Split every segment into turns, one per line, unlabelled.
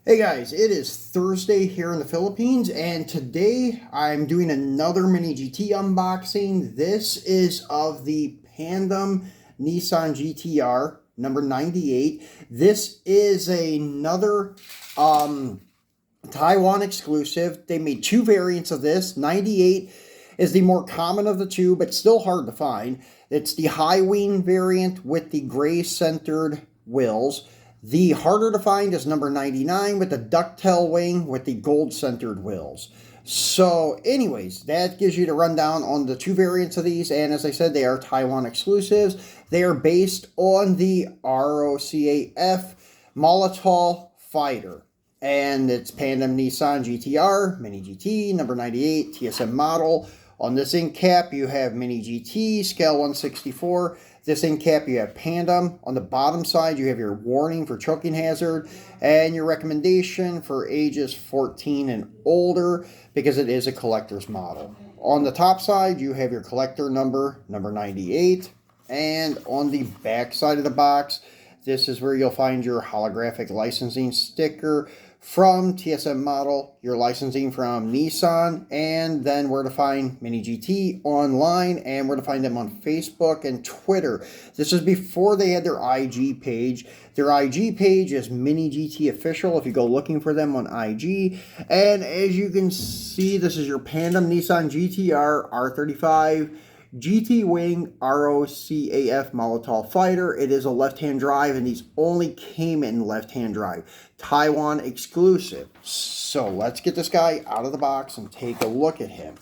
Hey guys, it is Thursday here in the Philippines, and today I'm doing another MiniGT unboxing. This is of the Pandem Nissan GTR number 98. This is another Taiwan exclusive. They made two variants of this. 98 is the more common of the two, but still hard to find. It's the high wing variant with the gray centered wheels. The harder to find is number 99 with the ducktail wing with the gold-centered wheels. So anyways, that gives you the rundown on the two variants of these. And as I said, they are Taiwan exclusives. They are based on the ROCAF Malataw fighter. And it's Pandem Nissan GTR, Mini GT, number 98, TSM model. On this end cap, you have Mini GT, scale 1/64. This end cap, you have Pandem. On the bottom side, you have your warning for choking hazard and your recommendation for ages 14 and older because it is a collector's model. On the top side, you have your collector number 98. And on the back side of the box, this is where you'll find your holographic licensing sticker from TSM model, your licensing from Nissan, and then where to find Mini GT online and where to find them on Facebook and Twitter. This is before they had their IG page. Their IG page is Mini GT Official if you go looking for them on IG. And as you can see, this is your Pandem Nissan GTR R35 GT Wing ROCAF Malataw fighter. It is a left-hand drive, and these only came in left-hand drive. Taiwan exclusive. So let's get this guy out of the box and take a look at him.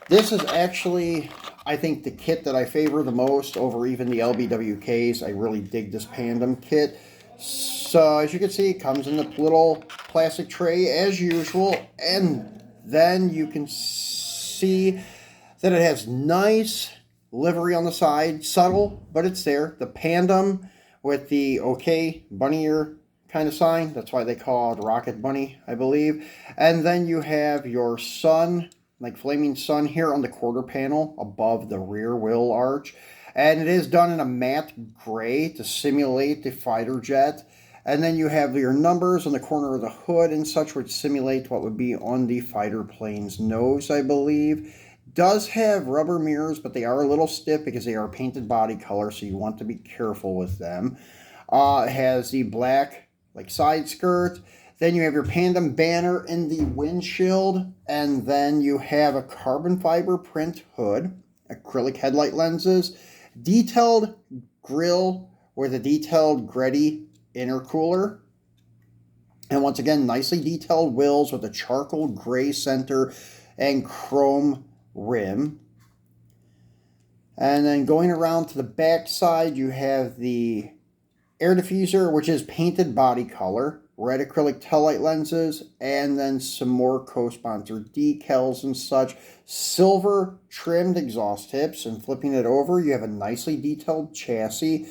This is actually, I think, the kit that I favor the most over even the LBWKs. I really dig this Pandem kit. So as you can see, it comes in the little plastic tray as usual, and then you can see that it has nice livery on the side, subtle, but it's there. The Pandem with the OK bunny ear kind of sign. That's why they call it Rocket Bunny, I believe. And then you have your sun, like flaming sun here on the quarter panel above the rear wheel arch. And it is done in a matte gray to simulate the fighter jet. And then you have your numbers on the corner of the hood and such, which simulate what would be on the fighter plane's nose, I believe. Does have rubber mirrors, but they are a little stiff because they are painted body color, so you want to be careful with them. It has the black side skirt. Then you have your Pandem banner in the windshield, and then you have a carbon fiber print hood, acrylic headlight lenses, detailed grille with a detailed Greddy intercooler, and once again nicely detailed wheels with a charcoal gray center and chrome rim. And then going around to the back side, you have the air diffuser, which is painted body color, red acrylic taillight lenses, and then some more co-sponsor decals and such, silver trimmed exhaust tips. And flipping it over, you have a nicely detailed chassis,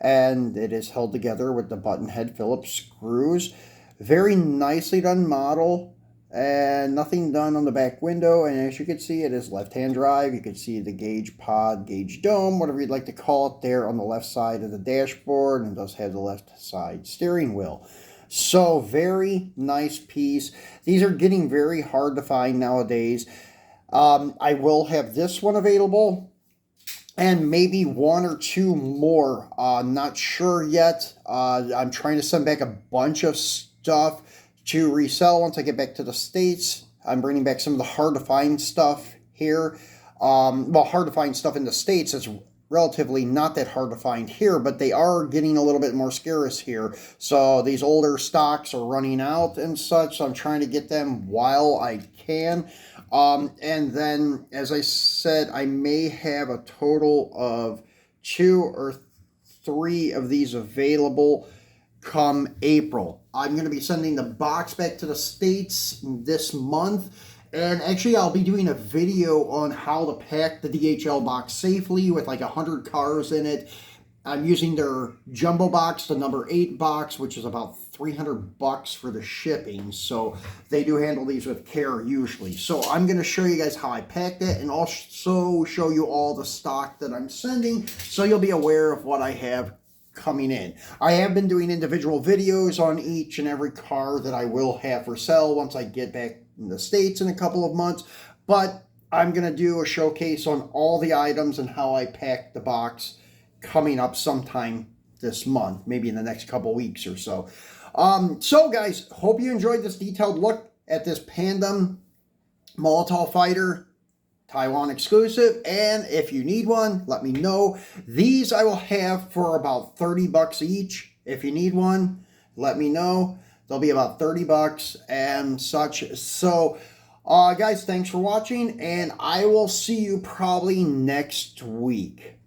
and it is held together with the button head Phillips screws. Very nicely done model, and nothing done on the back window. And as you can see, it is left-hand drive. You can see the gauge pod, gauge dome, whatever you'd like to call it, there on the left side of the dashboard, and it does have the left side steering wheel. So very nice piece. These are getting very hard to find nowadays. I will have this one available, and maybe one or two more. Not sure yet. I'm trying to send back a bunch of stuff to resell once I get back to the States. I'm bringing back some of the hard-to-find stuff here. Well, hard-to-find stuff in the States is relatively not that hard to find here, but they are getting a little bit more scarce here. So these older stocks are running out and such, so I'm trying to get them while I can. And then, as I said, I may have a total of 2 or 3 of these available come April. I'm going to be sending the box back to the States this month. And actually, I'll be doing a video on how to pack the DHL box safely with 100 cars in it. I'm using their jumbo box, the number 8 box, which is about $300 for the shipping. So they do handle these with care usually. So I'm going to show you guys how I packed it, and also show you all the stock that I'm sending, so you'll be aware of what I have coming in. I have been doing individual videos on each and every car that I will have for sale once I get back in the States in a couple of months, but I'm going to do a showcase on all the items and how I pack the box coming up sometime this month, maybe in the next couple weeks or so. So guys, hope you enjoyed this detailed look at this Pandem Malataw fighter, Taiwan exclusive, and if you need one, let me know. These I will have for about 30 bucks each. If you need one, let me know. They'll be about 30 bucks and such. So, guys, thanks for watching, and I will see you probably next week.